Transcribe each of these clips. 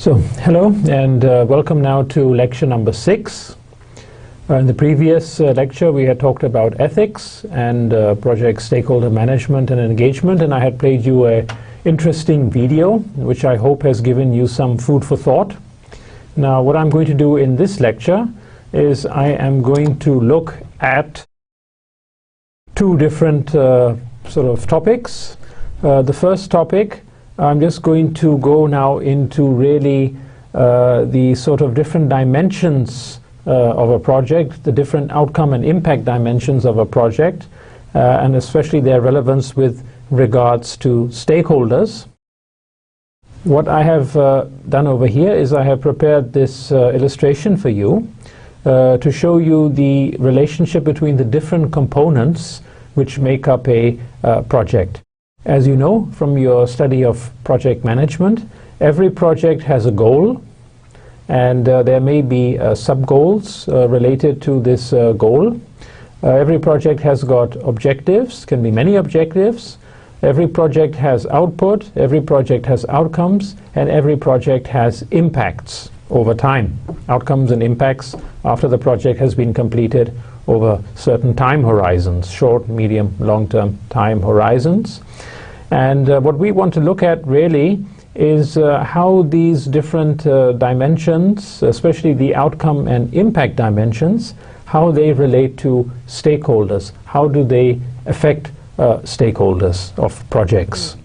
So, hello and welcome now to lecture number 6. In the previous lecture we had talked about ethics and project stakeholder management and engagement, and I had played you an interesting video which I hope has given you some food for thought. Now what I'm going to do in this lecture is I am going to look at two different sort of topics. The first topic, I'm just going to go now into really the sort of different dimensions of a project, the different outcome and impact dimensions of a project, and especially their relevance with regards to stakeholders. What I have done over here is I have prepared this illustration for you to show you the relationship between the different components which make up a project. As you know from your study of project management, every project has a goal, and there may be sub-goals related to this goal. Every project has got objectives, can be many objectives. Every project has output, every project has outcomes, and every project has impacts over time. Outcomes and impacts after the project has been completed over certain time horizons, short, medium, long-term time horizons. And what we want to look at really is how these different dimensions, especially the outcome and impact dimensions, how they relate to stakeholders. How do they affect stakeholders of projects?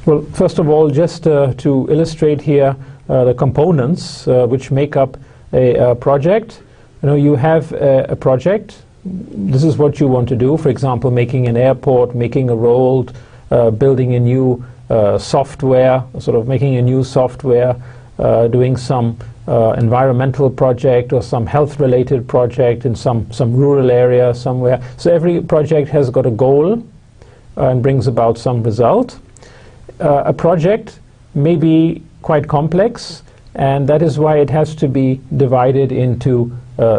Well, first of all, just to illustrate here the components which make up a project. You know, you have a project. This is what you want to do. For example, making an airport, making a road, building a new software, sort of making a new software, doing some environmental project or some health-related project in some rural area somewhere. So every project has got a goal and brings about some result. A project may be quite complex, and that is why it has to be divided into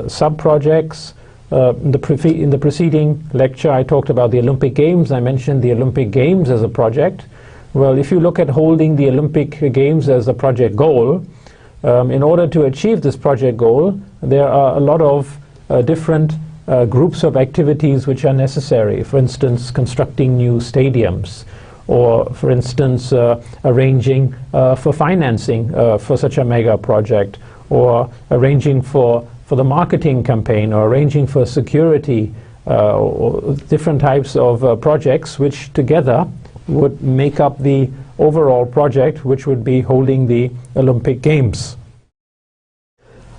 sub-projects. In the preceding lecture I talked about the Olympic Games. I mentioned the Olympic Games as a project. Well, if you look at holding the Olympic Games as a project goal, in order to achieve this project goal, there are a lot of different groups of activities which are necessary. For instance, constructing new stadiums, or for instance arranging for financing for such a mega project, or arranging for the marketing campaign, or arranging for security, or different types of projects which together would make up the overall project which would be holding the Olympic Games.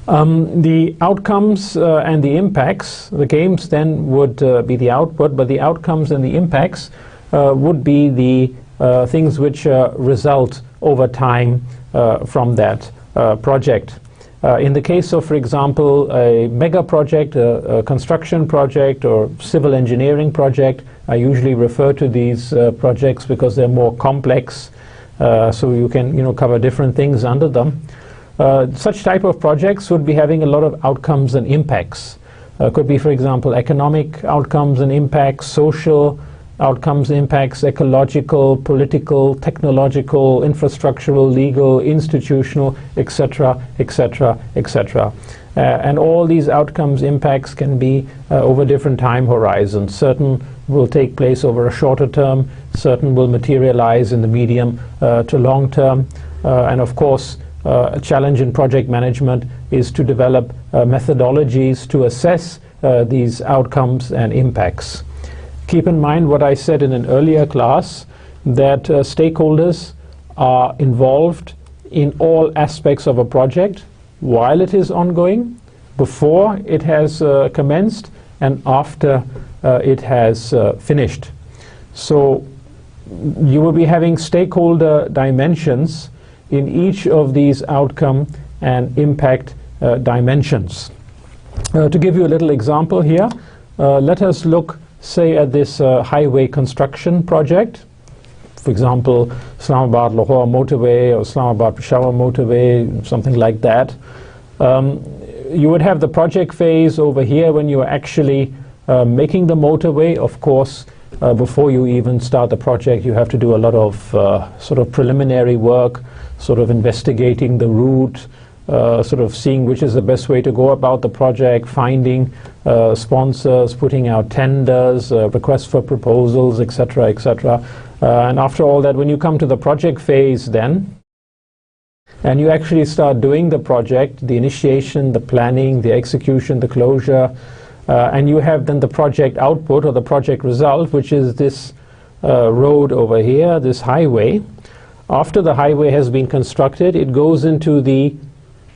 The outcomes and the impacts, the games then would be the output, but the outcomes and the impacts would be the things which result over time from that project. In the case of, for example, a mega project, a construction project or civil engineering project, I usually refer to these projects because they're more complex, so you can cover different things under them. Such type of projects would be having a lot of outcomes and impacts. Could be, for example, economic outcomes and impacts, social outcomes, impacts, ecological, political, technological, infrastructural, legal, institutional, etc., etc., etc. And all these outcomes, impacts can be over different time horizons. Certain will take place over a shorter term, certain will materialize in the medium to long term, and of course a challenge in project management is to develop methodologies to assess these outcomes and impacts. Keep in mind what I said in an earlier class, that stakeholders are involved in all aspects of a project while it is ongoing, before it has commenced, and after it has finished. So you will be having stakeholder dimensions in each of these outcome and impact dimensions. To give you a little example here, let us look, say, at this highway construction project. For example, Islamabad-Lahore motorway or Islamabad-Peshawar motorway, something like that. You would have the project phase over here when you are actually making the motorway. Of course, before you even start the project, you have to do a lot of sort of preliminary work, sort of investigating the route, sort of seeing which is the best way to go about the project, finding sponsors, putting out tenders, requests for proposals, etc., etc. And after all that, when you come to the project phase then, and you actually start doing the project, the initiation, the planning, the execution, the closure, and you have then the project output or the project result, which is this road over here, this highway. After the highway has been constructed, it goes into the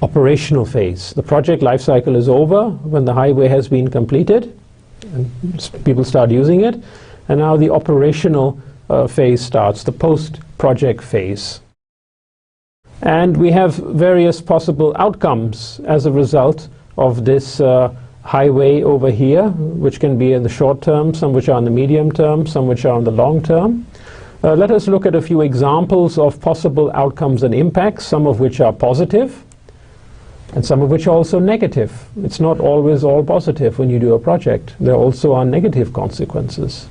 operational phase. The project life cycle is over when the highway has been completed and people start using it, and now the operational phase starts, the post-project phase. And we have various possible outcomes as a result of this highway over here, which can be in the short term, some which are in the medium term, some which are in the long term. Let us look at a few examples of possible outcomes and impacts, some of which are positive and some of which are also negative. It's not always all positive when you do a project. There also are negative consequences.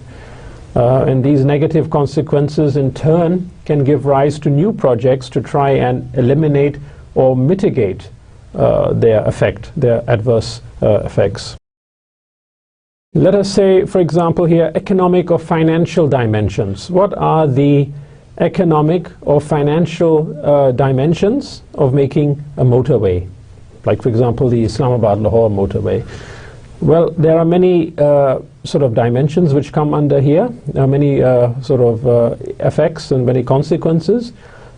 And these negative consequences in turn can give rise to new projects to try and eliminate or mitigate their effect, their adverse effects. Let us say, for example here, economic or financial dimensions. What are the economic or financial dimensions of making a motorway? Like, for example, the Islamabad-Lahore motorway. Well, there are many sort of dimensions which come under here. There are many sort of effects and many consequences.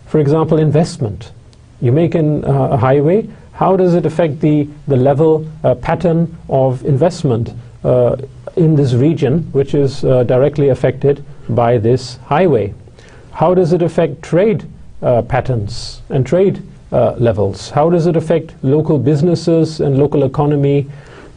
For example, investment. You make a highway. How does it affect the level pattern of investment in this region, which is directly affected by this highway? How does it affect trade patterns and trade levels? How does it affect local businesses and local economy?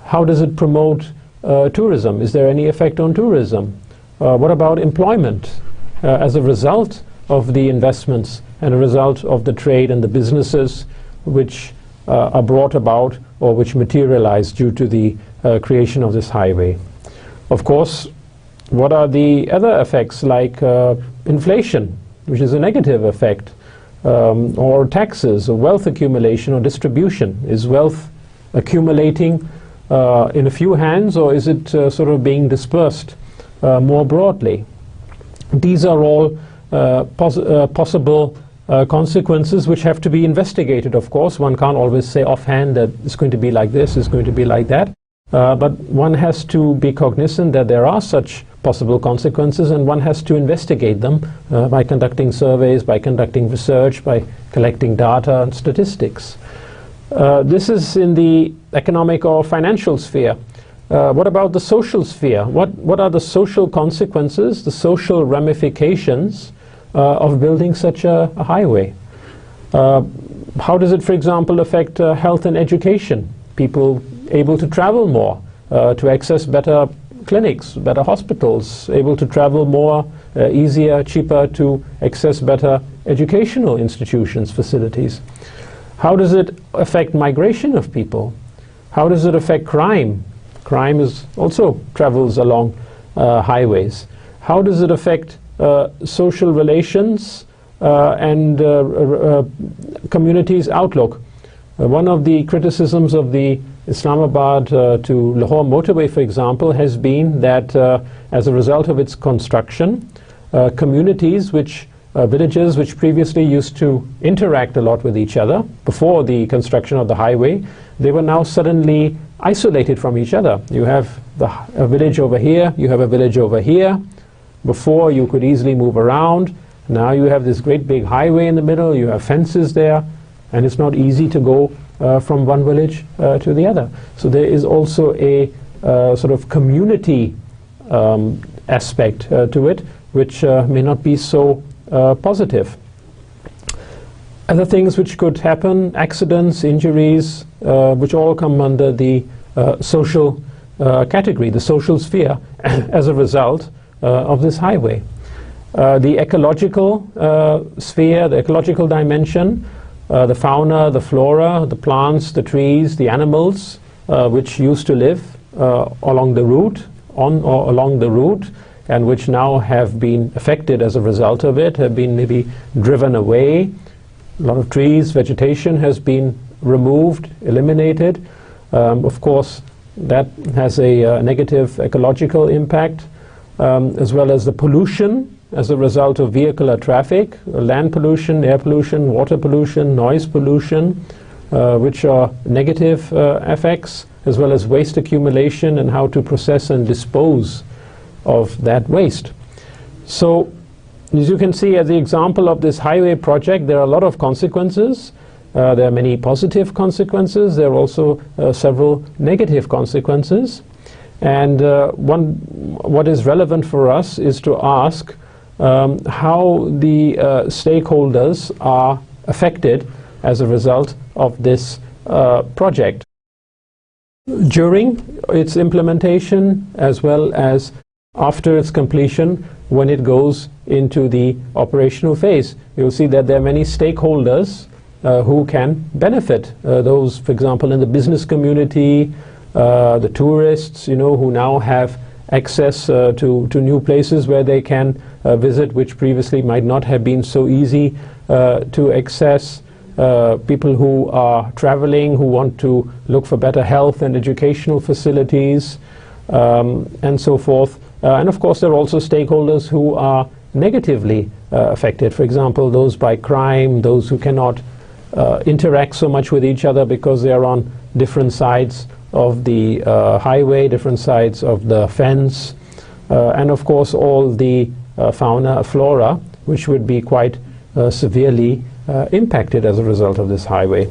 How does it promote tourism? Is there any effect on tourism? What about employment as a result of the investments and a result of the trade and the businesses which are brought about or which materialize due to the creation of this highway? Of course, what are the other effects like inflation, which is a negative effect, or taxes, or wealth accumulation or distribution? Is wealth accumulating in a few hands, or is it sort of being dispersed more broadly? These are all possible consequences which have to be investigated, of course. One can't always say offhand that it's going to be like this, it's going to be like that. But one has to be cognizant that there are such possible consequences, and one has to investigate them by conducting surveys, by conducting research, by collecting data and statistics. This is in the economic or financial sphere. What about the social sphere? What are the social consequences, the social ramifications of building such a highway? How does it, for example, affect health and education? People able to travel more, to access better clinics, better hospitals, able to travel more, easier, cheaper to access better educational institutions, facilities. How does it affect migration of people? How does it affect crime? Crime also travels along highways. How does it affect social relations and communities' outlook? One of the criticisms of the Islamabad to Lahore motorway, for example, has been that as a result of its construction, communities villages which previously used to interact a lot with each other before the construction of the highway, they were now suddenly isolated from each other. You have a village over here, you have a village over here. Before you could easily move around. Now you have this great big highway in the middle, you have fences there, and it's not easy to go from one village to the other. So there is also a sort of community aspect to it, which may not be so positive. Other things which could happen, accidents, injuries, which all come under the social category, the social sphere, as a result of this highway. The ecological sphere, the ecological dimension, the fauna, the flora, the plants, the trees, the animals which used to live along the route, on or along the route, and which now have been affected as a result of it, have been maybe driven away. A lot of trees, vegetation has been removed, eliminated. Of course, that has a negative ecological impact, as well as the pollution as a result of vehicular traffic, land pollution, air pollution, water pollution, noise pollution, which are negative effects, as well as waste accumulation and how to process and dispose of that waste. So, as you can see, as the example of this highway project, there are a lot of consequences. There are many positive consequences. There are also several negative consequences. And what is relevant for us is to ask how the stakeholders are affected as a result of this project during its implementation, as well as after its completion when it goes into the operational phase. You'll see that there are many stakeholders who can benefit. Those, for example, in the business community, the tourists, who now have access to new places where they can visit, which previously might not have been so easy to access. People who are traveling, who want to look for better health and educational facilities, and so forth. And of course, there are also stakeholders who are negatively affected. For example, those by crime, those who cannot interact so much with each other because they are on different sides of the highway, different sides of the fence, and of course all the fauna, flora, which would be quite severely impacted as a result of this highway.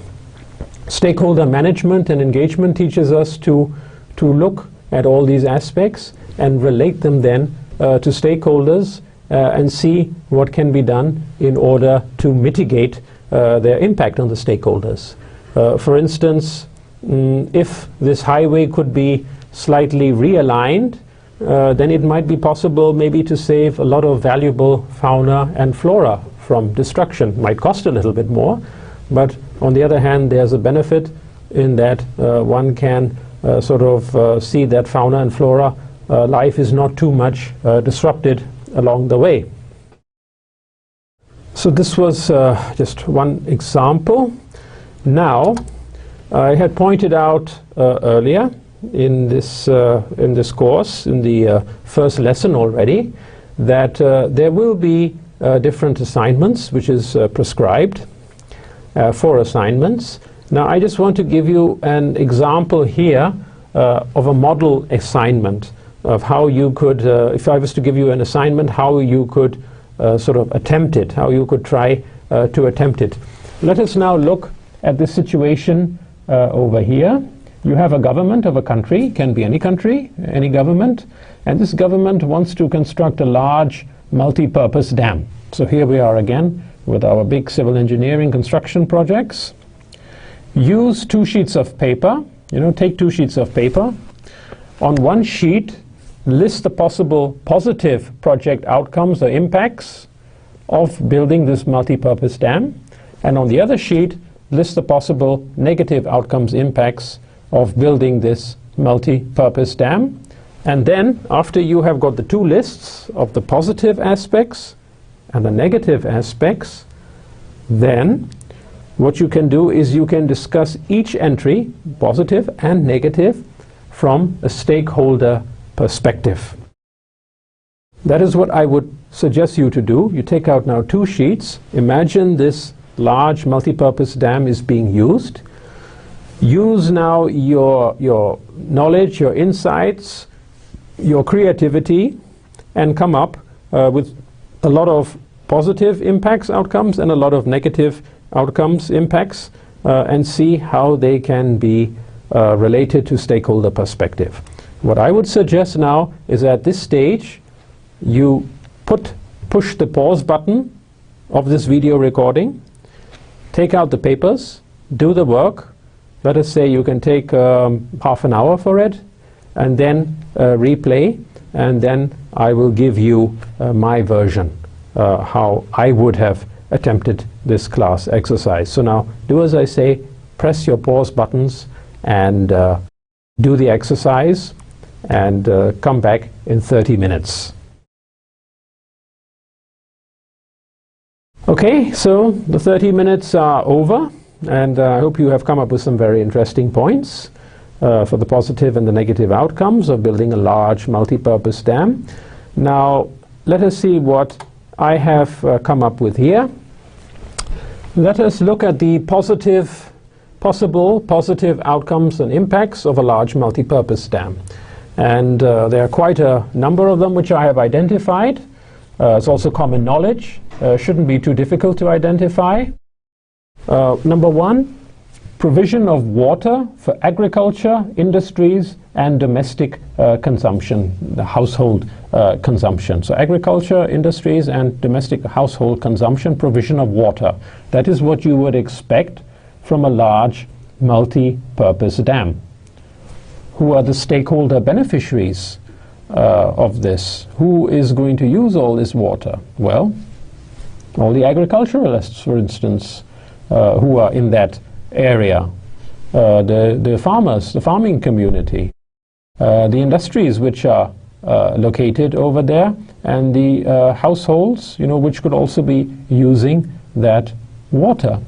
Stakeholder management and engagement teaches us to look at all these aspects and relate them then to stakeholders and see what can be done in order to mitigate their impact on the stakeholders. For instance, if this highway could be slightly realigned, then it might be possible maybe to save a lot of valuable fauna and flora from destruction. It might cost a little bit more, but on the other hand, there's a benefit in that one can see that fauna and flora life is not too much disrupted along the way. So this was just one example. Now, I had pointed out earlier in this course, in the first lesson already, that there will be different assignments, which is prescribed, 4 assignments. Now, I just want to give you an example here of a model assignment of how you could, if I was to give you an assignment, how you could attempt it, how you could try to attempt it. Let us now look at this situation over here. You have a government of a country, can be any country, any government, and this government wants to construct a large multi-purpose dam. So here we are again with our big civil engineering construction projects. Use 2 sheets of paper, take 2 sheets of paper. On one sheet, list the possible positive project outcomes or impacts of building this multi-purpose dam, and on the other sheet, list the possible negative outcomes, impacts of building this multi-purpose dam. And then, after you have got the 2 lists of the positive aspects and the negative aspects, then what you can do is you can discuss each entry, positive and negative, from a stakeholder perspective. That is what I would suggest you to do. You take out now 2 sheets. Imagine this large multi-purpose dam is being used. Use now your knowledge, your insights, your creativity, and come up with a lot of positive impacts, outcomes, and a lot of negative outcomes, impacts, and see how they can be related to stakeholder perspective. What I would suggest now is at this stage you push the pause button of this video recording, take out the papers, do the work. Let us say you can take half an hour for it, and then replay, and then I will give you my version, how I would have attempted this class exercise. So now do as I say, press your pause buttons and do the exercise, and come back in 30 minutes. Okay, so the 30 minutes are over, and I hope you have come up with some very interesting points for the positive and the negative outcomes of building a large multi-purpose dam. Now, let us see what I have come up with here. Let us look at the possible positive outcomes and impacts of a large multi-purpose dam. And there are quite a number of them which I have identified. It's also common knowledge. Shouldn't be too difficult to identify. Number one, provision of water for agriculture, industries, and domestic consumption, the household consumption. So agriculture, industries, and domestic household consumption, provision of water. That is what you would expect from a large multi-purpose dam. Who are the stakeholder beneficiaries of this? Who is going to use all this water? Well, all the agriculturalists, for instance, who are in that area, the farmers, the farming community, the industries which are located over there, and the households, which could also be using that water.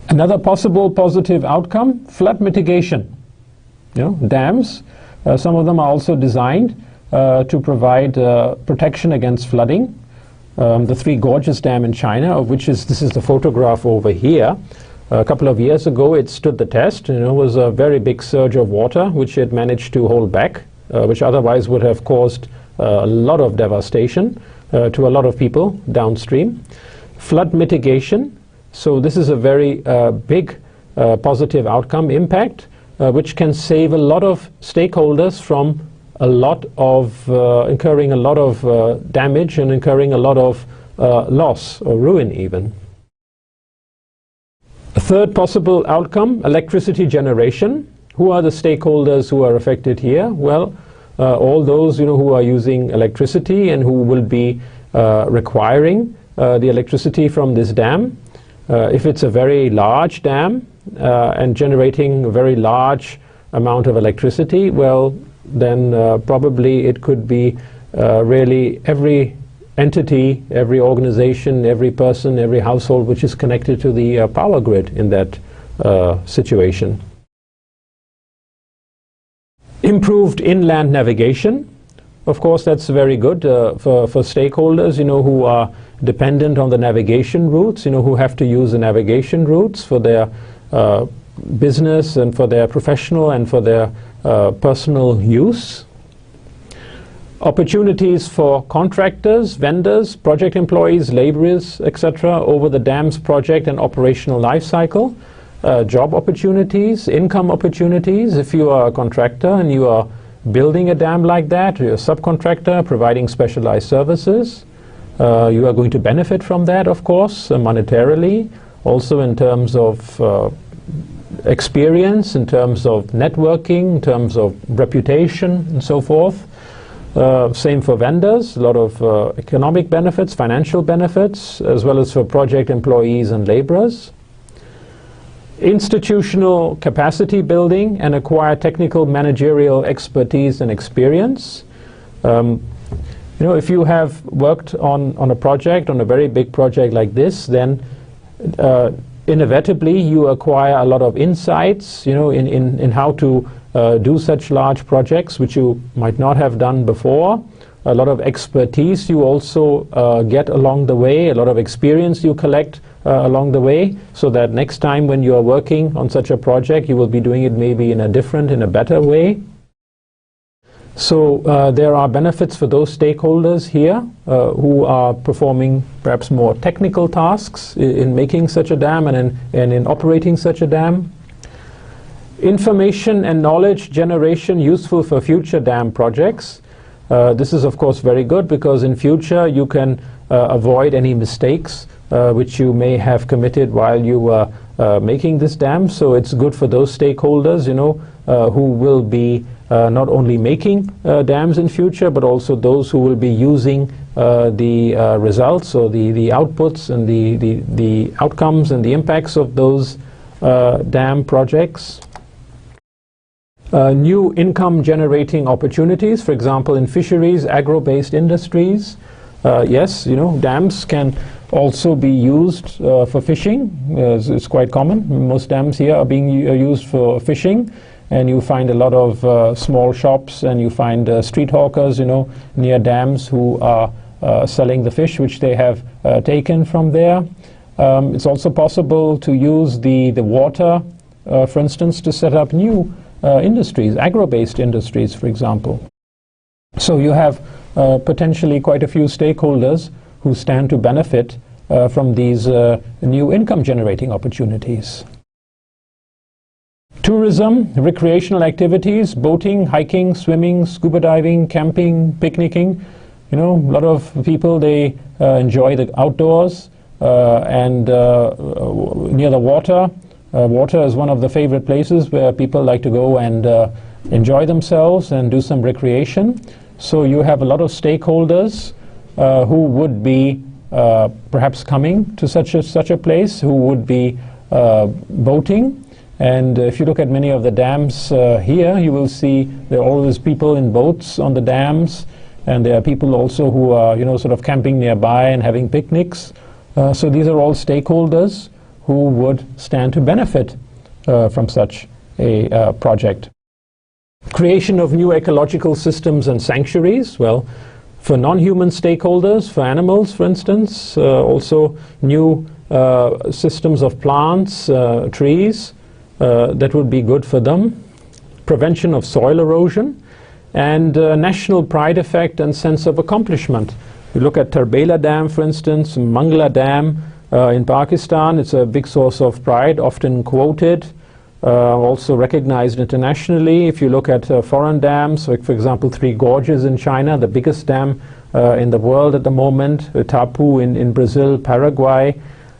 Another possible positive outcome, flood mitigation. Dams, some of them are also designed to provide protection against flooding. The Three Gorges Dam in China, of which this is the photograph over here. A couple of years ago it stood the test. It was a very big surge of water which it managed to hold back, which otherwise would have caused a lot of devastation to a lot of people downstream. Flood mitigation. So this is a very big positive outcome impact, which can save a lot of stakeholders from a lot of incurring a lot of damage and incurring a lot of loss or ruin even. A third possible outcome, electricity generation. Who are the stakeholders who are affected here? Well, all those who are using electricity and who will be requiring the electricity from this dam. If it's a very large dam and generating a very large amount of electricity, well, then probably it could be really every entity, every organization, every person, every household which is connected to the power grid in that situation. Improved inland navigation. Of course, that's very good for stakeholders, who are dependent on the navigation routes, who have to use the navigation routes for their business and for their professional and for their personal use. Opportunities for contractors, vendors, project employees, laborers, etc. over the dam's project and operational life cycle. Job opportunities, income opportunities. If you are a contractor and you are building a dam like that, you're a subcontractor providing specialized services, you are going to benefit from that, of course, monetarily, also in terms of experience, in terms of networking, in terms of reputation and so forth. Same for vendors, a lot of economic benefits, financial benefits, as well as for project employees and laborers. Institutional capacity building and acquire technical managerial expertise and experience. If you have worked on a project, on a very big project like this, then inevitably you acquire a lot of insights, in how to do such large projects which you might not have done before. A lot of expertise you also get along the way, a lot of experience you collect along the way, so that next time when you are working on such a project you will be doing it maybe in a better way. So there are benefits for those stakeholders here who are performing perhaps more technical tasks in making such a dam and in operating such a dam. Information and knowledge generation useful for future dam projects. This is of course very good because in future you can avoid any mistakes which you may have committed while you were making this dam. So it's good for those stakeholders, who will be not only making dams in future, but also those who will be using the results or the outputs and the outcomes and the impacts of those dam projects. New income generating opportunities, for example in fisheries, agro-based industries, Yes, dams can also be used for fishing. It's quite common. Most dams here are being used for fishing, and you find a lot of small shops, and you find street hawkers, near dams who are selling the fish which they have taken from there. It's also possible to use the water, for instance, to set up new industries, agro-based industries, for example. So you have potentially quite a few stakeholders who stand to benefit from these new income-generating opportunities. Tourism, recreational activities, boating, hiking, swimming, scuba diving, camping, picnicking. A lot of people, they enjoy the outdoors and near the water. Water is one of the favorite places where people like to go and enjoy themselves and do some recreation. So you have a lot of stakeholders who would be perhaps coming to such a place, who would be boating. And if you look at many of the dams here, you will see there are always people in boats on the dams, and there are people also who are, sort of camping nearby and having picnics. So these are all stakeholders who would stand to benefit from such a project. Creation of new ecological systems and sanctuaries. Well, for non-human stakeholders, for animals, for instance, also new systems of plants, trees, that would be good for them. Prevention of soil erosion, and national pride effect and sense of accomplishment. You look at Tarbela Dam, for instance, Mangla Dam in Pakistan. It's a big source of pride, often quoted, also recognized internationally. If you look at foreign dams, like for example Three Gorges in China, the biggest dam in the world at the moment, Itapu in Brazil, Paraguay.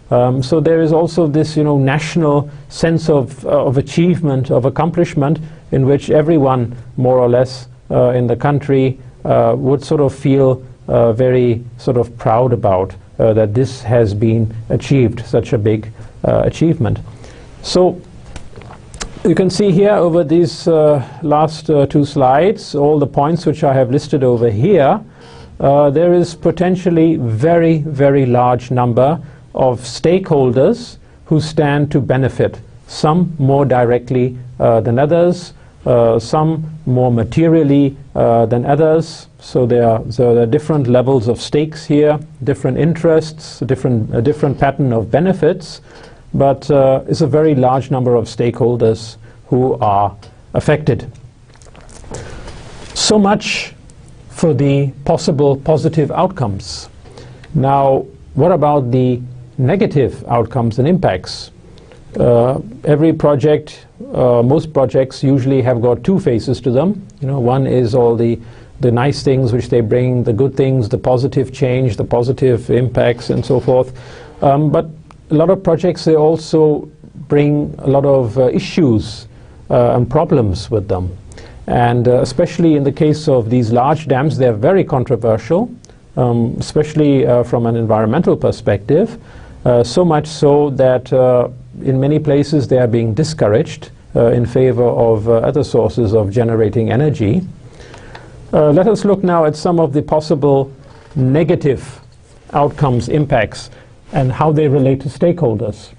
So there is also this national sense of achievement, of accomplishment, in which everyone more or less in the country would sort of feel very sort of proud about that this has been achieved, such a big achievement. So you can see here over these last two slides, all the points which I have listed over here. There is potentially very, very large number of stakeholders who stand to benefit, some more directly than others, some more materially than others. So there are different levels of stakes here, different interests, a different pattern of benefits, but it's a very large number of stakeholders who are affected. So much for the possible positive outcomes. Now, what about the negative outcomes and impacts? Every project, most projects usually have got two phases to them. One is all the nice things which they bring, the good things, the positive change, the positive impacts, and so forth. But a lot of projects, they also bring a lot of issues and problems with them. And especially in the case of these large dams, they're very controversial, especially from an environmental perspective. So much so that in many places they are being discouraged in favor of other sources of generating energy. Let us look now at some of the possible negative outcomes, impacts, and how they relate to stakeholders.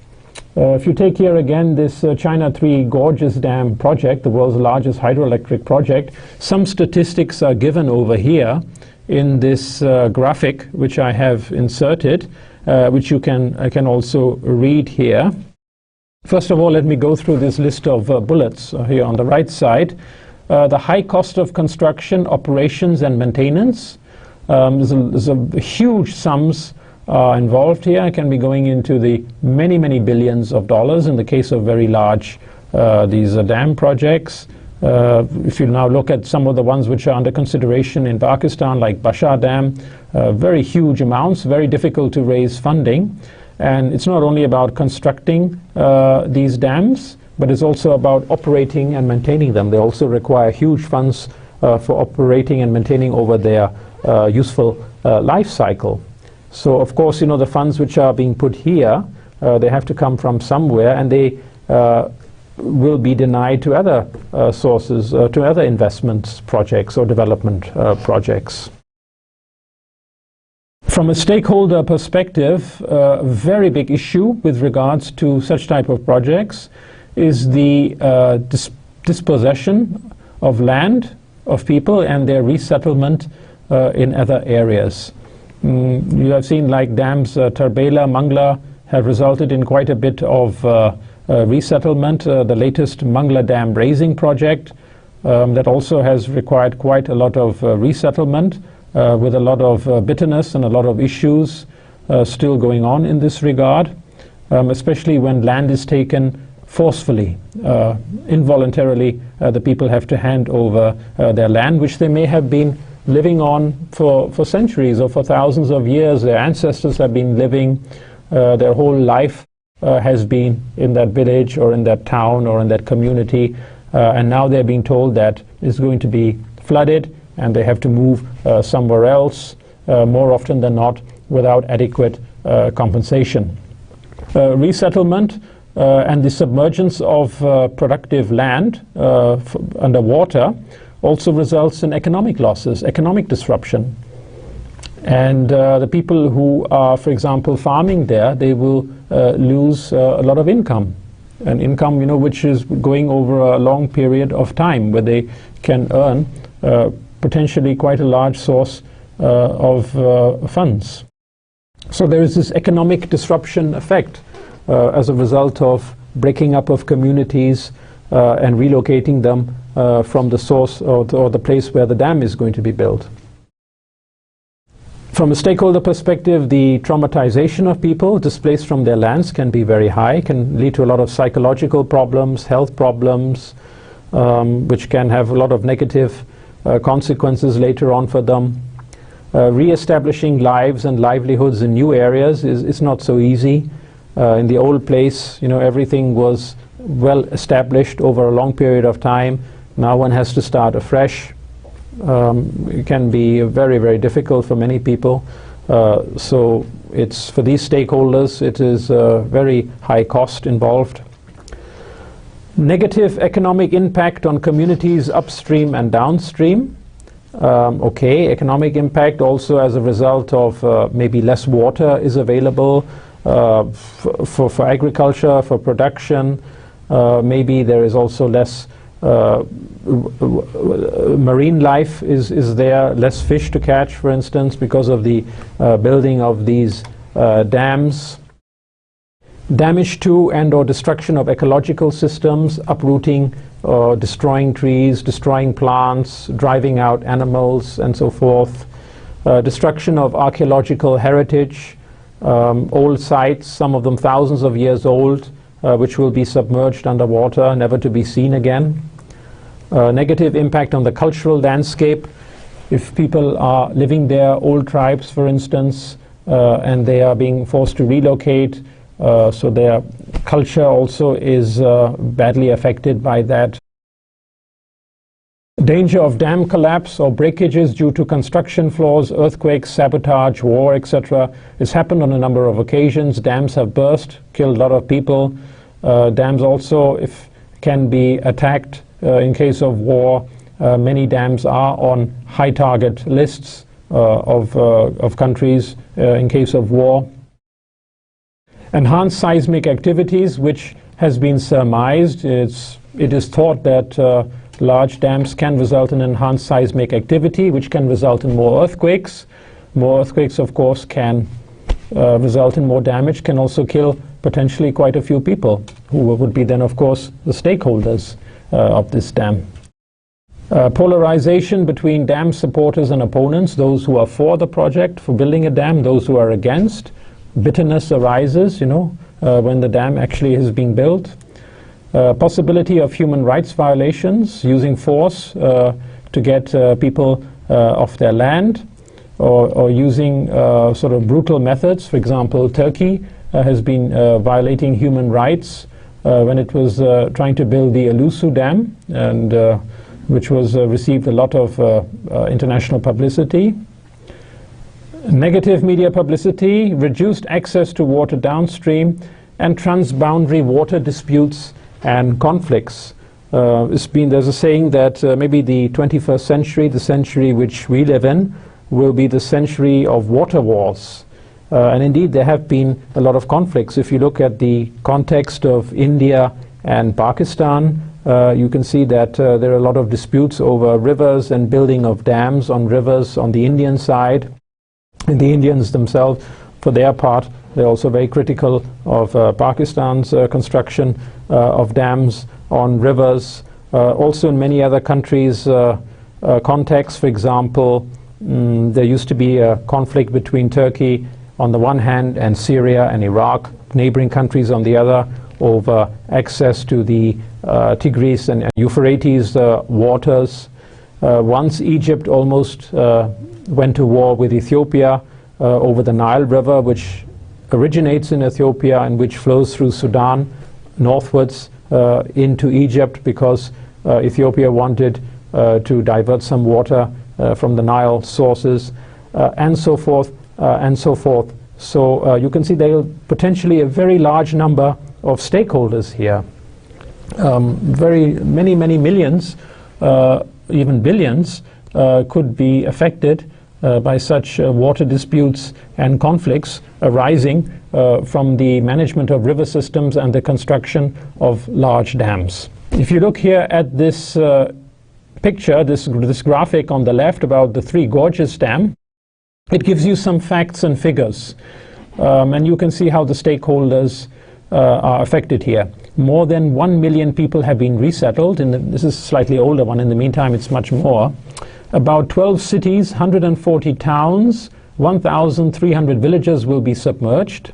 If you take here again this China Three Gorges Dam project, the world's largest hydroelectric project, some statistics are given over here in this graphic which I have inserted, which you can also read here. First of all, let me go through this list of bullets here on the right side. The high cost of construction, operations and maintenance. There's a huge sums involved here. It can be going into the many, many billions of dollars in the case of very large these dam projects. If you now look at some of the ones which are under consideration in Pakistan, like Bashar Dam, very huge amounts, very difficult to raise funding. And it's not only about constructing these dams, but it's also about operating and maintaining them. They also require huge funds for operating and maintaining over their useful life cycle. So of course, the funds which are being put here, they have to come from somewhere, and they will be denied to other sources, to other investment projects or development projects. From a stakeholder perspective, a very big issue with regards to such type of projects is the dispossession of land, of people, and their resettlement in other areas. You have seen like dams Tarbela, Mangla have resulted in quite a bit of resettlement. The latest Mangla Dam raising project that also has required quite a lot of resettlement with a lot of bitterness and a lot of issues still going on in this regard, especially when land is taken forcefully, involuntarily. The people have to hand over their land, which they may have been living on for centuries or for thousands of years. Their ancestors have been living, their whole life has been in that village or in that town or in that community, and now they're being told that it's going to be flooded and they have to move somewhere else, more often than not without adequate compensation. Resettlement and the submergence of productive land underwater also results in economic losses, economic disruption. And the people who are, for example, farming there, they will lose a lot of income. An income, which is going over a long period of time, where they can earn potentially quite a large source of funds. So there is this economic disruption effect as a result of breaking up of communities and relocating them from the source or the place where the dam is going to be built. From a stakeholder perspective, the traumatization of people displaced from their lands can be very high, can lead to a lot of psychological problems, health problems, which can have a lot of negative consequences later on for them. Re-establishing lives and livelihoods in new areas is not so easy. In the old place, everything was well established over a long period of time. Now one has to start afresh. It can be very, very difficult for many people. So it's for these stakeholders, it is a very high cost involved. Negative economic impact on communities upstream and downstream. Economic impact also as a result of maybe less water is available for agriculture, for production. Maybe there is also less marine life is there, less fish to catch, for instance, because of the building of these dams. Damage to and or destruction of ecological systems, uprooting or destroying trees, destroying plants, driving out animals, and so forth. Destruction of archaeological heritage, old sites, some of them thousands of years old, which will be submerged underwater, never to be seen again. Negative impact on the cultural landscape. If people are living there, old tribes, for instance, and they are being forced to relocate, so their culture also is badly affected by that. Danger of dam collapse or breakages due to construction flaws, earthquakes, sabotage, war, etc. It's happened on a number of occasions. Dams have burst, killed a lot of people. Dams also can be attacked in case of war. Many dams are on high target lists of countries in case of war. Enhanced seismic activities, which has been surmised. It is thought that large dams can result in enhanced seismic activity, which can result in more earthquakes. More earthquakes, of course, can result in more damage, can also kill potentially quite a few people, who would be then, of course, the stakeholders of this dam. Polarization between dam supporters and opponents, those who are for the project, for building a dam, those who are against. Bitterness arises, when the dam actually is being built. Possibility of human rights violations, using force to get people off their land, or using sort of brutal methods. For example, Turkey has been violating human rights when it was trying to build the Ilısu Dam, and which was received a lot of international publicity. Negative media publicity, reduced access to water downstream, and transboundary water disputes and conflicts. There's a saying that maybe the 21st century, the century which we live in, will be the century of water wars. And indeed, there have been a lot of conflicts. If you look at the context of India and Pakistan, you can see that there are a lot of disputes over rivers and building of dams on rivers on the Indian side. And the Indians themselves, for their part, they're also very critical of Pakistan's construction of dams on rivers. Also in many other countries' contexts, for example, there used to be a conflict between Turkey on the one hand and Syria and Iraq, neighboring countries on the other, over access to the Tigris and Euphrates waters. Once Egypt almost went to war with Ethiopia over the Nile River, which originates in Ethiopia and which flows through Sudan northwards into Egypt, because Ethiopia wanted to divert some water from the Nile sources, and so forth, and so forth. So you can see there are potentially a very large number of stakeholders here. Many millions, even billions, could be affected by such water disputes and conflicts arising from the management of river systems and the construction of large dams. If you look here at this picture, this graphic on the left about the Three Gorges Dam, it gives you some facts and figures, and you can see how the stakeholders are affected here. More than 1 million people have been resettled. This is a slightly older one. In the meantime, it's much more. About 12 cities, 140 towns, 1,300 villages will be submerged.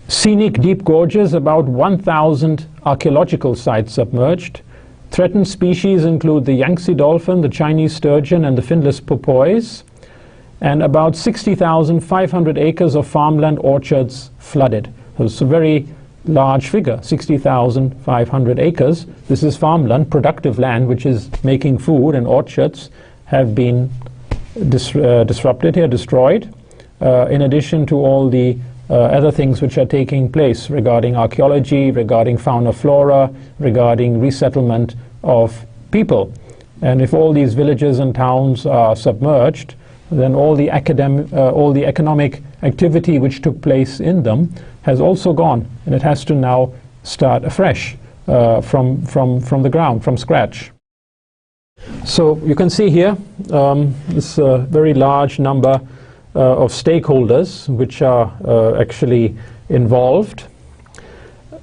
Scenic deep gorges, about 1,000 archaeological sites submerged. Threatened species include the Yangtze dolphin, the Chinese sturgeon, and the finless porpoise. And about 60,500 acres of farmland orchards flooded. So it's a very large figure, 60,500 acres. This is farmland, productive land, which is making food, and orchards have been disrupted here, destroyed, in addition to all the other things which are taking place regarding archaeology, regarding fauna flora, regarding resettlement of people. And if all these villages and towns are submerged, then all the economic activity which took place in them has also gone, and it has to now start afresh from the ground, from scratch. So you can see here this very large number of stakeholders which are actually involved.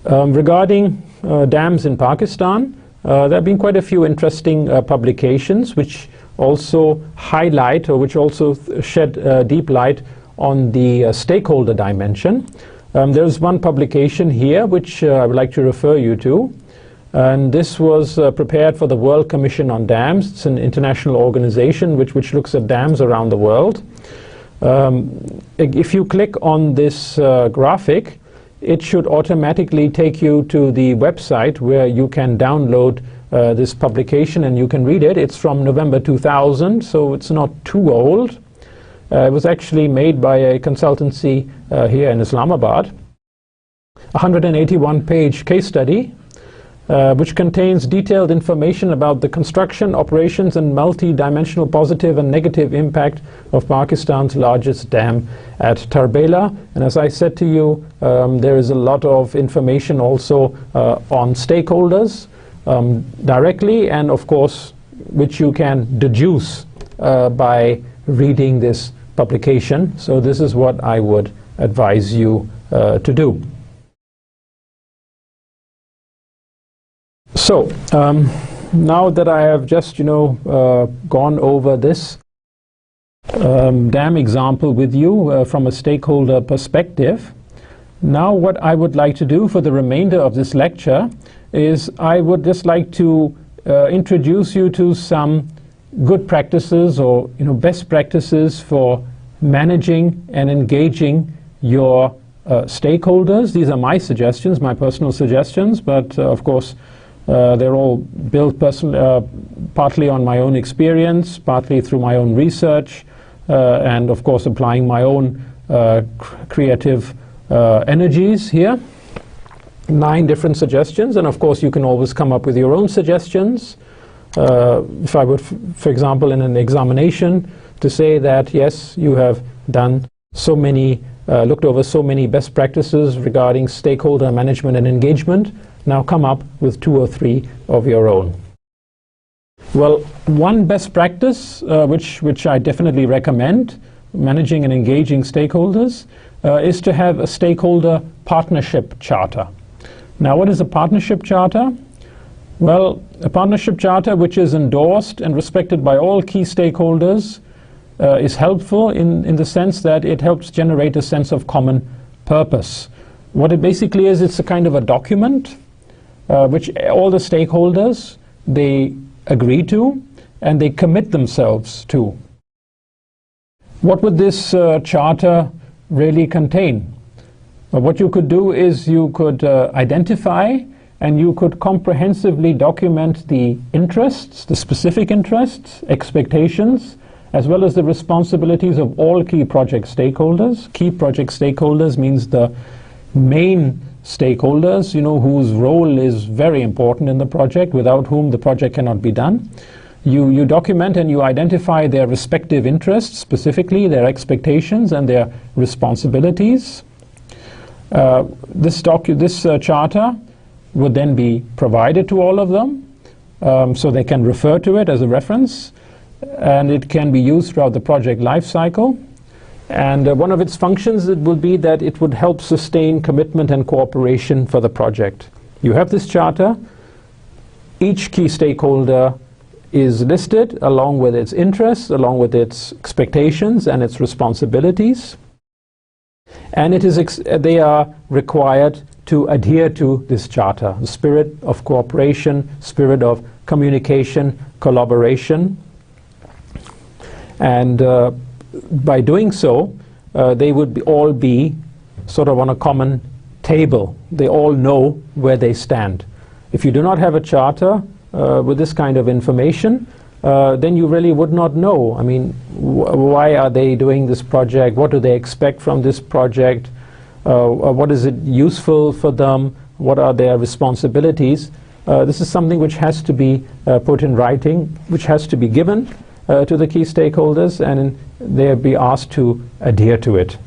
Regarding dams in Pakistan, there have been quite a few interesting publications which also highlight, or which also shed deep light on the stakeholder dimension. There's one publication here which I would like to refer you to, and this was prepared for the World Commission on Dams. It's an international organization which looks at dams around the world. If you click on this graphic, it should automatically take you to the website where you can download this publication and you can read it. It's from November 2000, so it's not too old. It was actually made by a consultancy here in Islamabad. 181-page case study which contains detailed information about the construction, operations, and multi-dimensional positive and negative impact of Pakistan's largest dam at Tarbela. And as I said to you, there is a lot of information also on stakeholders directly, and of course which you can deduce by reading this publication. So this is what I would advise you to do. So now that I have just gone over this dam example with you from a stakeholder perspective, now what I would like to do for the remainder of this lecture is I would just like to introduce you to some good practices, or best practices for managing and engaging your stakeholders. These are my suggestions, my personal suggestions, but of course they're all built partly on my own experience, partly through my own research, and of course applying my own creative energies here. 9 different suggestions, and of course you can always come up with your own suggestions. if I would, for example, in an examination, to say that yes, you have done so many, looked over so many best practices regarding stakeholder management and engagement, now come up with 2 or 3 of your own. Well, one best practice which I definitely recommend managing and engaging stakeholders is to have a stakeholder partnership charter. Now, what is a partnership charter? Well, a partnership charter which is endorsed and respected by all key stakeholders is helpful in the sense that it helps generate a sense of common purpose. What it basically is, it's a kind of a document which all the stakeholders, they agree to and they commit themselves to. What would this charter really contain? Well, what you could do is you could identify and you could comprehensively document the interests, the specific interests, expectations, as well as the responsibilities of all key project stakeholders. Key project stakeholders means the main stakeholders, whose role is very important in the project, without whom the project cannot be done. You document and you identify their respective interests, specifically their expectations and their responsibilities. This charter would then be provided to all of them, so they can refer to it as a reference, and it can be used throughout the project life cycle. And one of its functions, it will be that it would help sustain commitment and cooperation for the project. You have this charter, each key stakeholder is listed along with its interests, along with its expectations and its responsibilities. And they are required to adhere to this charter, the spirit of cooperation, spirit of communication, collaboration. And by doing so, they would all be sort of on a common table. They all know where they stand. If you do not have a charter with this kind of information, then you really would not know. I mean, why are they doing this project? What do they expect from this project? What is it useful for them? What are their responsibilities? This is something which has to be put in writing, which has to be given to the key stakeholders, and they'll be asked to adhere to it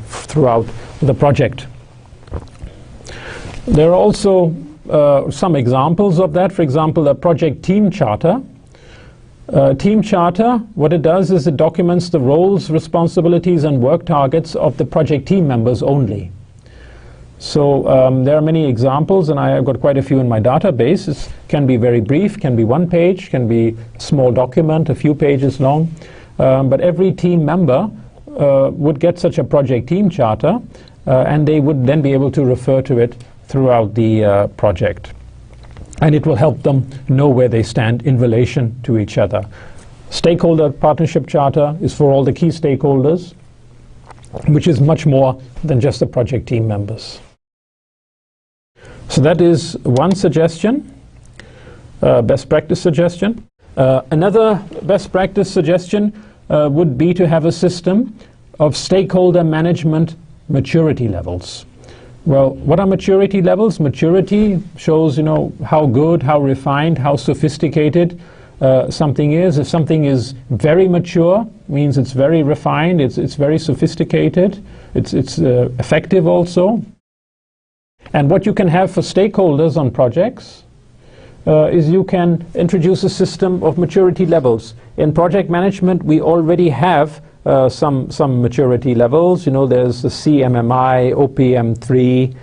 throughout the project. There are also some examples of that. For example, the project team charter. Team charter, what it does is it documents the roles, responsibilities, and work targets of the project team members only. So there are many examples, and I have got quite a few in my database. It can be very brief, can be 1 page, can be a small document, a few pages long. But every team member would get such a project team charter, and they would then be able to refer to it throughout the project. And it will help them know where they stand in relation to each other. Stakeholder partnership charter is for all the key stakeholders, which is much more than just the project team members. So that is one suggestion, best practice suggestion. Another best practice suggestion would be to have a system of stakeholder management maturity levels. Well, what are maturity levels? Maturity shows, how good, how refined, how sophisticated something is. If something is very mature, means it's very refined, it's very sophisticated, it's effective also. And what you can have for stakeholders on projects is you can introduce a system of maturity levels. In project management, we already have some maturity levels. There's the CMMI, OPM3,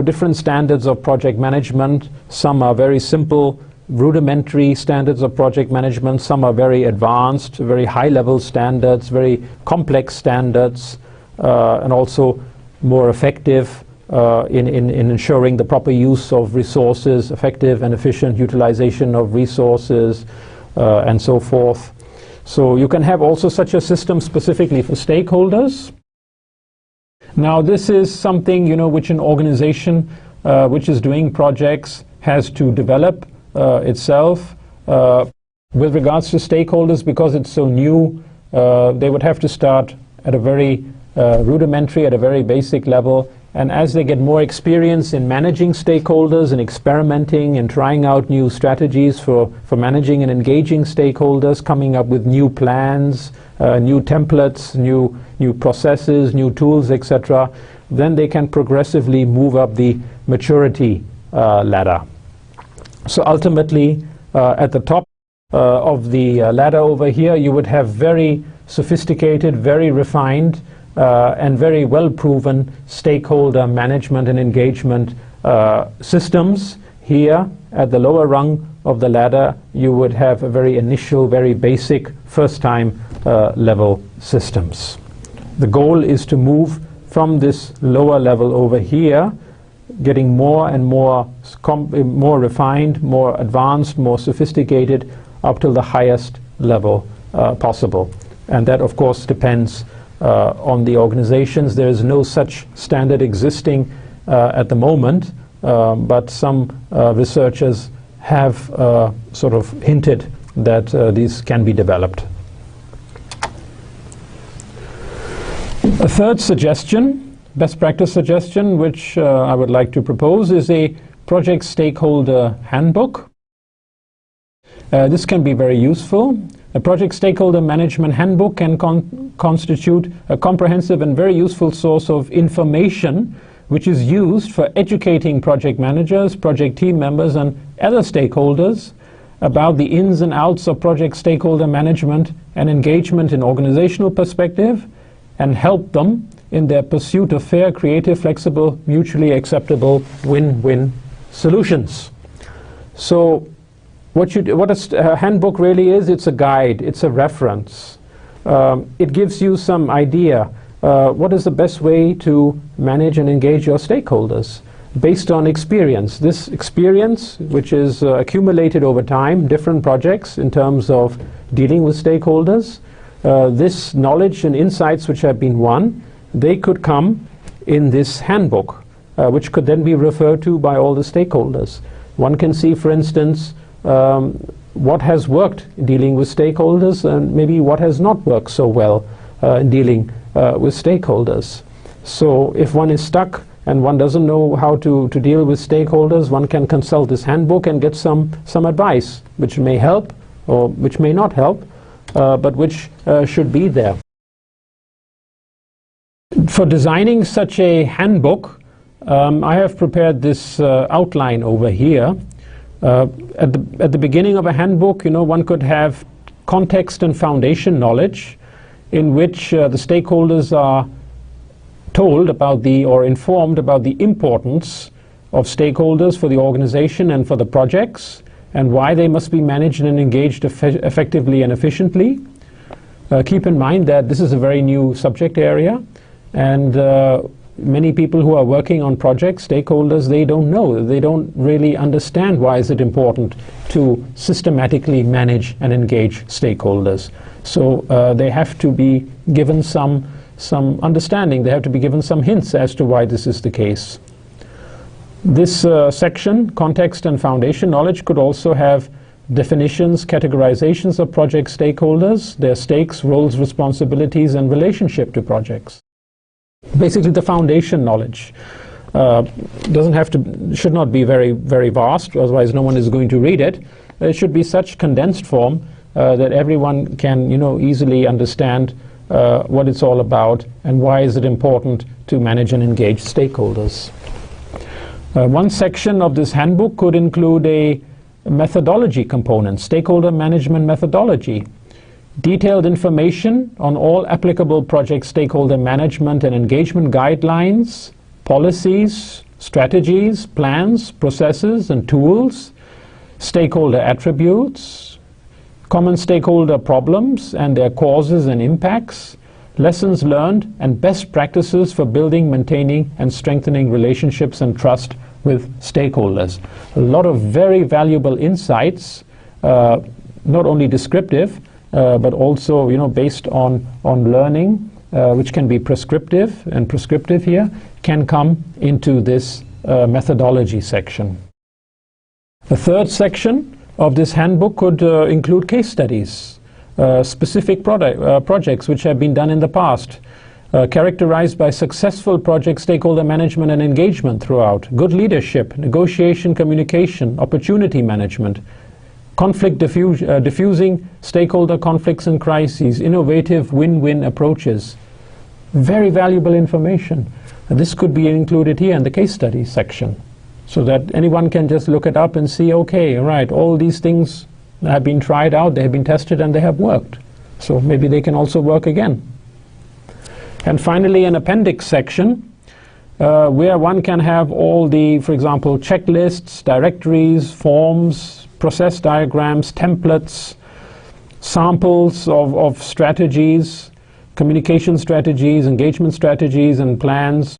different standards of project management. Some are very simple, rudimentary standards of project management. Some are very advanced, very high-level standards, very complex standards, and also more effective in ensuring the proper use of resources, effective and efficient utilization of resources, and so forth. So you can have also such a system specifically for stakeholders. Now this is something which an organization which is doing projects has to develop itself with regards to stakeholders. Because it's so new, they would have to start at a very rudimentary, at a very basic level, and as they get more experience in managing stakeholders and experimenting and trying out new strategies for managing and engaging stakeholders, coming up with new plans, new templates, new processes, new tools, etc., then they can progressively move up the maturity ladder. So ultimately, at the top of the ladder over here, you would have very sophisticated, very refined, and very well-proven stakeholder management and engagement systems. Here, at the lower rung of the ladder, you would have a very initial, very basic, first-time level systems. The goal is to move from this lower level over here, getting more and more refined, more advanced, more sophisticated, up to the highest level possible. And that, of course, depends on the organizations. There is no such standard existing at the moment, but some researchers have sort of hinted that these can be developed. A third suggestion, best practice suggestion, which I would like to propose, is a project stakeholder handbook. This can be very useful. A project stakeholder management handbook can constitute a comprehensive and very useful source of information which is used for educating project managers, project team members, and other stakeholders about the ins and outs of project stakeholder management and engagement in organizational perspective, and help them in their pursuit of fair, creative, flexible, mutually acceptable win-win solutions. So what a handbook really is, it's a guide, it's a reference. It gives you some idea what is the best way to manage and engage your stakeholders based on experience. This experience, which is accumulated over time, different projects in terms of dealing with stakeholders, this knowledge and insights which have been won, they could come in this handbook, which could then be referred to by all the stakeholders. One can see, for instance, what has worked in dealing with stakeholders and maybe what has not worked so well in dealing with stakeholders. So if one is stuck and one doesn't know how to deal with stakeholders, one can consult this handbook and get some advice, which may help or which may not help, but which should be there. For designing such a handbook, I have prepared this outline over here. At the beginning of a handbook, one could have context and foundation knowledge in which the stakeholders are told about or informed about the importance of stakeholders for the organization and for the projects, and why they must be managed and engaged effectively and efficiently. Keep in mind that this is a very new subject area, and many people who are working on projects, stakeholders, they don't know. They don't really understand why is it important to systematically manage and engage stakeholders. So they have to be given some understanding. They have to be given some hints as to why this is the case. This section, context and foundation knowledge, could also have definitions, categorizations of project stakeholders, their stakes, roles, responsibilities, and relationship to projects. Basically, the foundation knowledge should not be very, very vast, otherwise no one is going to read it. It should be such condensed form that everyone can, easily understand what it's all about and why is it important to manage and engage stakeholders. One section of this handbook could include a methodology component, stakeholder management methodology. Detailed information on all applicable project stakeholder management and engagement guidelines, policies, strategies, plans, processes, and tools, stakeholder attributes, common stakeholder problems and their causes and impacts, lessons learned, and best practices for building, maintaining, and strengthening relationships and trust with stakeholders. A lot of very valuable insights, not only descriptive, but also, based on learning, which can be prescriptive, and prescriptive here, can come into this methodology section. The third section of this handbook could include case studies, specific projects which have been done in the past. characterized by successful project stakeholder management and engagement throughout, good leadership, negotiation, communication, opportunity management, conflict diffusing stakeholder conflicts and crises, innovative win-win approaches. Very valuable information. And this could be included here in the case study section, so that anyone can just look it up and see, okay, right, all these things have been tried out, they have been tested, and they have worked. So maybe they can also work again. And finally, an appendix section where one can have all the, for example, checklists, directories, forms, process diagrams, templates, samples of strategies, communication strategies, engagement strategies and plans,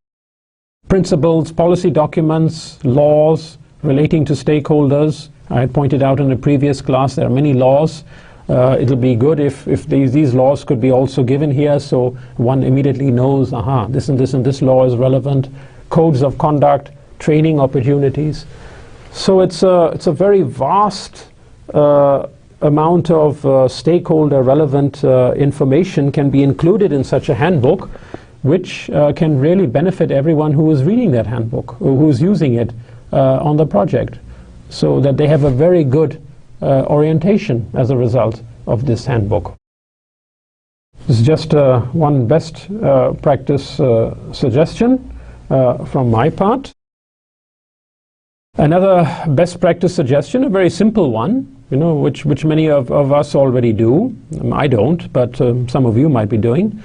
principles, policy documents, laws relating to stakeholders. I had pointed out in a previous class there are many laws. It'll be good if these laws could be also given here, so one immediately knows, aha, this and this and this law is relevant. Codes of conduct, training opportunities. So it's a very vast amount of stakeholder relevant information can be included in such a handbook, which can really benefit everyone who is reading that handbook, who is using it on the project, so that they have a very good orientation as a result of this handbook. This is just one best practice suggestion from my part. Another best practice suggestion, a very simple one, which many of us already do. I don't, but some of you might be doing.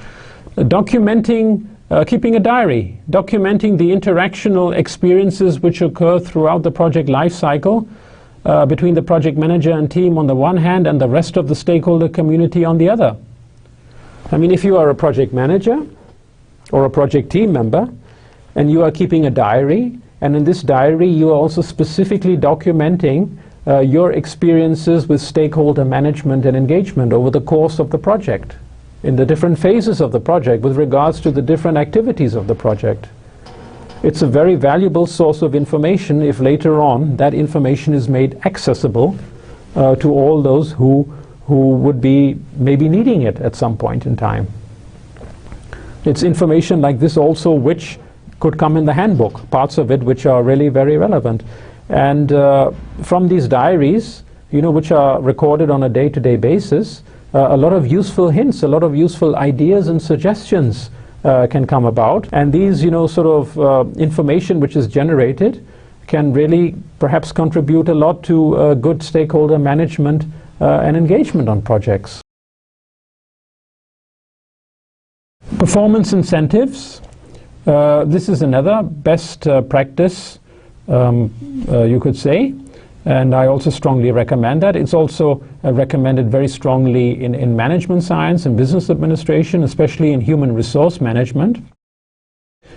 Documenting, keeping a diary, documenting the interactional experiences which occur throughout the project life cycle between the project manager and team on the one hand and the rest of the stakeholder community on the other. I mean, if you are a project manager or a project team member and you are keeping a diary, and in this diary you are also specifically documenting your experiences with stakeholder management and engagement over the course of the project, in the different phases of the project with regards to the different activities of the project. It's a very valuable source of information if later on that information is made accessible to all those who would be maybe needing it at some point in time. It's information like this also which could come in the handbook, parts of it which are really very relevant. And from these diaries, which are recorded on a day-to-day basis, a lot of useful hints, a lot of useful ideas and suggestions can come about. And these, sort of information which is generated can really perhaps contribute a lot to good stakeholder management and engagement on projects. Performance incentives. This is another best practice, you could say, and I also strongly recommend that. It's also recommended very strongly in management science and business administration, especially in human resource management.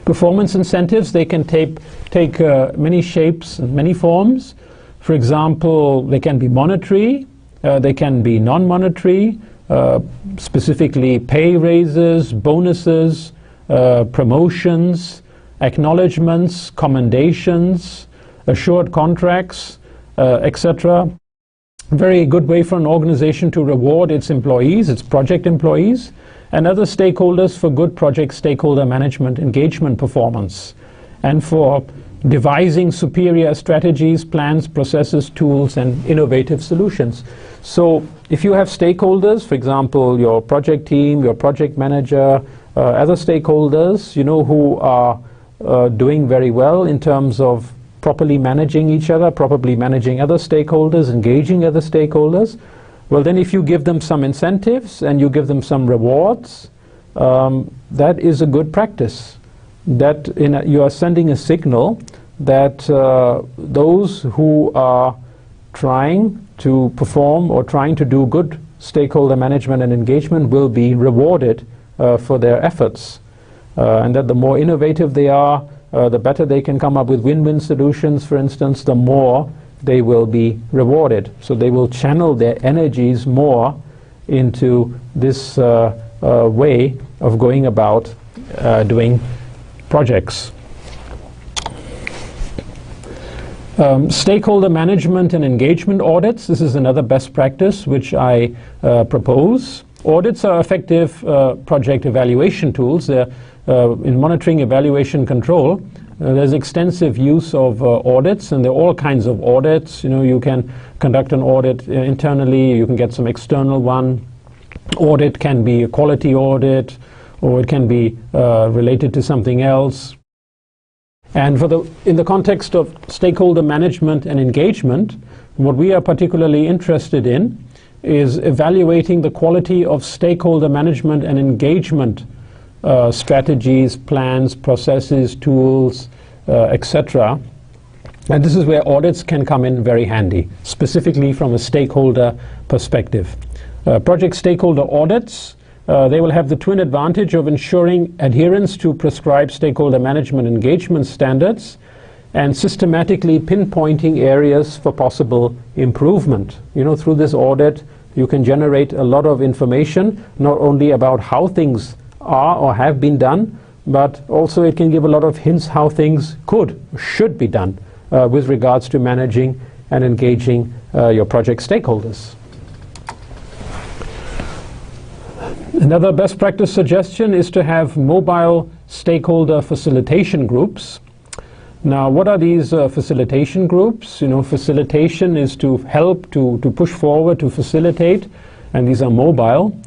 Performance incentives, they can take many shapes and many forms. For example, they can be monetary, they can be non-monetary, specifically pay raises, bonuses, promotions, acknowledgements, commendations, assured contracts, etc. Very good way for an organization to reward its employees, its project employees, and other stakeholders for good project stakeholder management engagement performance, and for devising superior strategies, plans, processes, tools, and innovative solutions. So if you have stakeholders, for example, your project team, your project manager, other stakeholders, who are doing very well in terms of properly managing each other, properly managing other stakeholders, engaging other stakeholders, well then if you give them some incentives and you give them some rewards, that is a good practice. That you are sending a signal that those who are trying to perform or trying to do good stakeholder management and engagement will be rewarded for their efforts, and that the more innovative they are, the better they can come up with win-win solutions, for instance, the more they will be rewarded. So they will channel their energies more into this way of going about doing projects. Stakeholder management and engagement audits. This is another best practice which I propose. Audits are effective project evaluation tools. In monitoring, evaluation, control, there's extensive use of audits, and there are all kinds of audits. You can conduct an audit internally, you can get some external one. Audit can be a quality audit, or it can be related to something else. And in the context of stakeholder management and engagement, what we are particularly interested in is evaluating the quality of stakeholder management and engagement strategies, plans, processes, tools, etc. And this is where audits can come in very handy, specifically from a stakeholder perspective. Project stakeholder audits, they will have the twin advantage of ensuring adherence to prescribed stakeholder management engagement standards and systematically pinpointing areas for possible improvement. Through this audit, you can generate a lot of information, not only about how things are or have been done, but also it can give a lot of hints how things should be done with regards to managing and engaging your project stakeholders. Another best practice suggestion is to have mobile stakeholder facilitation groups. Now, what are these facilitation groups? Facilitation is to help, to push forward, to facilitate, and these are mobile.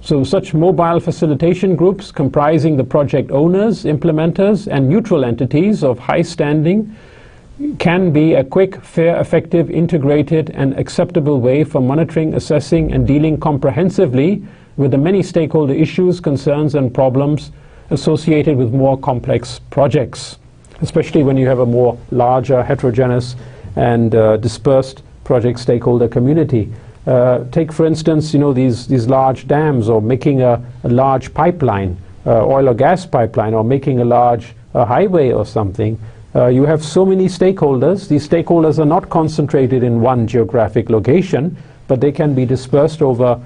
So such mobile facilitation groups comprising the project owners, implementers, and neutral entities of high standing can be a quick, fair, effective, integrated, and acceptable way for monitoring, assessing, and dealing comprehensively with the many stakeholder issues, concerns, and problems associated with more complex projects, especially when you have a more larger, heterogeneous, and dispersed project stakeholder community. Take, for instance, these large dams, or making a large pipeline, oil or gas pipeline, or making a large highway or something. You have so many stakeholders. These stakeholders are not concentrated in one geographic location, but they can be dispersed over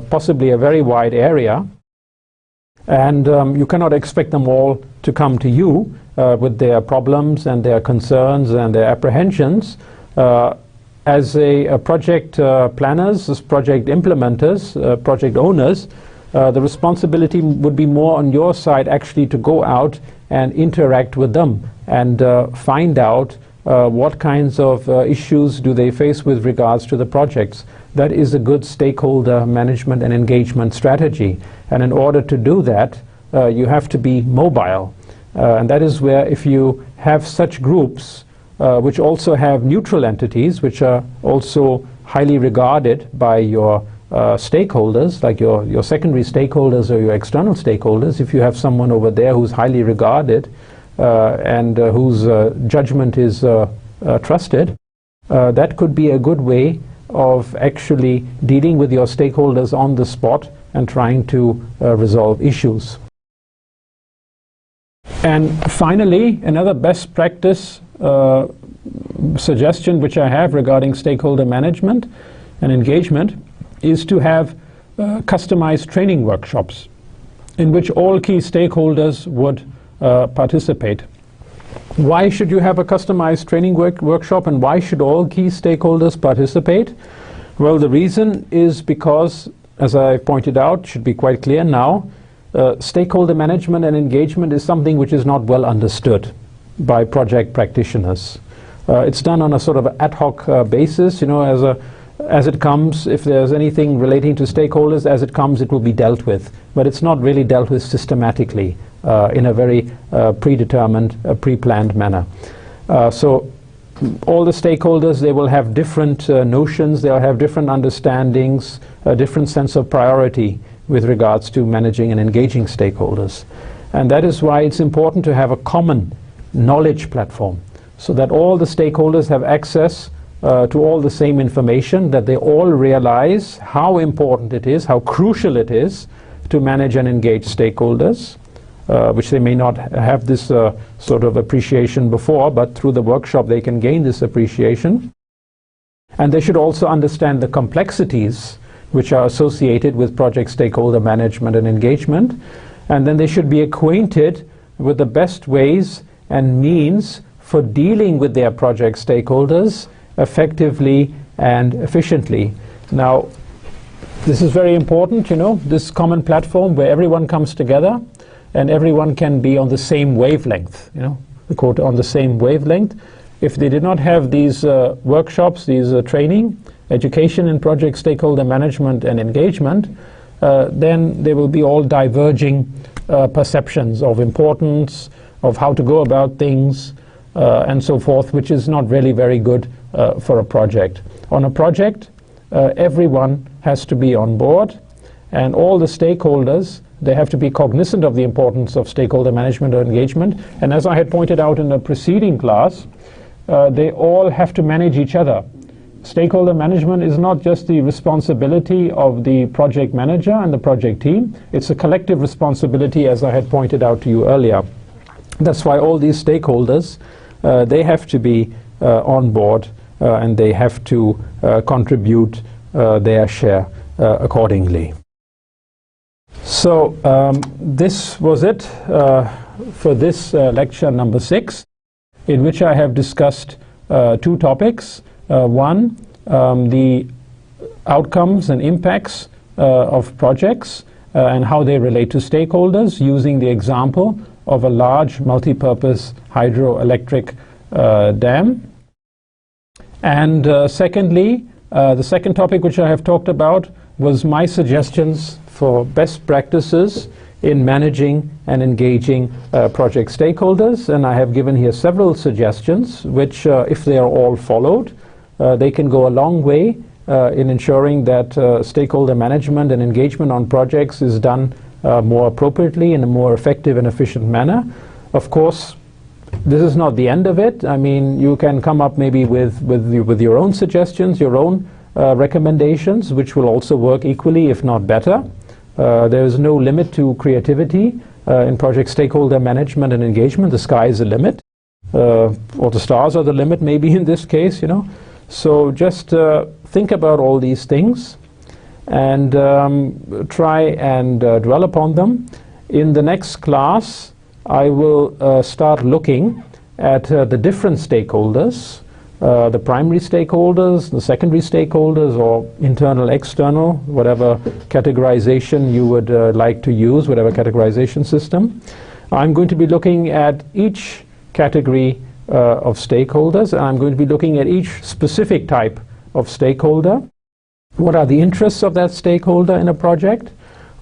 possibly a very wide area. And you cannot expect them all to come to you with their problems and their concerns and their apprehensions. As a project planners, as project implementers, project owners, the responsibility would be more on your side actually to go out and interact with them and find out what kinds of issues do they face with regards to the projects. That is a good stakeholder management and engagement strategy. And in order to do that, you have to be mobile. And that is where, if you have such groups, which also have neutral entities, which are also highly regarded by your stakeholders, like your secondary stakeholders or your external stakeholders, if you have someone over there who's highly regarded and whose judgment is trusted, that could be a good way of actually dealing with your stakeholders on the spot and trying to resolve issues. And finally, another best practice suggestion which I have regarding stakeholder management and engagement is to have customized training workshops in which all key stakeholders would participate. Why should you have a customized training workshop, and why should all key stakeholders participate? Well, the reason is because, as I pointed out, should be quite clear now, stakeholder management and engagement is something which is not well understood by project practitioners. It's done on a sort of ad hoc basis, as it comes. If there's anything relating to stakeholders, as it comes, it will be dealt with. But it's not really dealt with systematically in a very predetermined, pre-planned manner. So all the stakeholders, they will have different notions, they'll have different understandings, a different sense of priority with regards to managing and engaging stakeholders. And that is why it's important to have a common knowledge platform, so that all the stakeholders have access to all the same information, that they all realize how important it is, how crucial it is to manage and engage stakeholders, which they may not have this sort of appreciation before, but through the workshop they can gain this appreciation. And they should also understand the complexities which are associated with project stakeholder management and engagement. And then they should be acquainted with the best ways and means for dealing with their project stakeholders effectively and efficiently. Now, This is very important, you know, this common platform where everyone comes together and everyone can be on the same wavelength, you know, the quote, on the same wavelength. If they did not have these workshops, these training, education in project stakeholder management and engagement, then there will be all diverging perceptions of importance, of how to go about things, and so forth, which is not really very good for a project. On a project, everyone has to be on board, and all the stakeholders, they have to be cognizant of the importance of stakeholder management or engagement. And as I had pointed out in the preceding class, they all have to manage each other. Stakeholder management is not just the responsibility of the project manager and the project team. It's a collective responsibility, as I had pointed out to you earlier. That's why all these stakeholders, they have to be on board and they have to contribute their share accordingly. So this was it for this lecture number 6, in which I have discussed 2 topics. One, the outcomes and impacts of projects and how they relate to stakeholders, using the example of a large multi-purpose hydroelectric dam. And secondly, the second topic which I have talked about was my suggestions for best practices in managing and engaging project stakeholders. And I have given here several suggestions which, if they are all followed, they can go a long way in ensuring that stakeholder management and engagement on projects is done more appropriately in a more effective and efficient manner. Of course, this is not the end of it. I mean, you can come up maybe with your own suggestions, your own recommendations, which will also work equally, if not better. There is no limit to creativity in project stakeholder management and engagement. The sky is the limit, or the stars are the limit, maybe in this case, you know. So just think about all these things and try and dwell upon them. In the next class, I will start looking at the different stakeholders, the primary stakeholders, the secondary stakeholders, or internal, external, whatever categorization you would like to use, whatever categorization system. I'm going to be looking at each category of stakeholders, and I'm going to be looking at each specific type of stakeholder. What are the interests of that stakeholder in a project?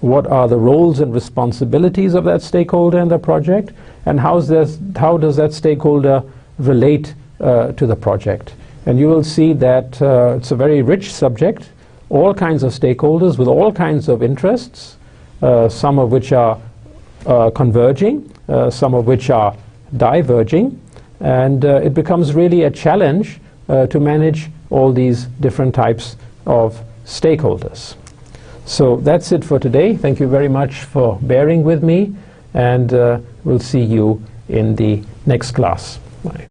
What are the roles and responsibilities of that stakeholder in the project? And how does that stakeholder relate to the project? And you will see that it's a very rich subject, all kinds of stakeholders with all kinds of interests, some of which are converging, some of which are diverging, and it becomes really a challenge to manage all these different types of stakeholders. So that's it for today. Thank you very much for bearing with me, and we'll see you in the next class. Bye.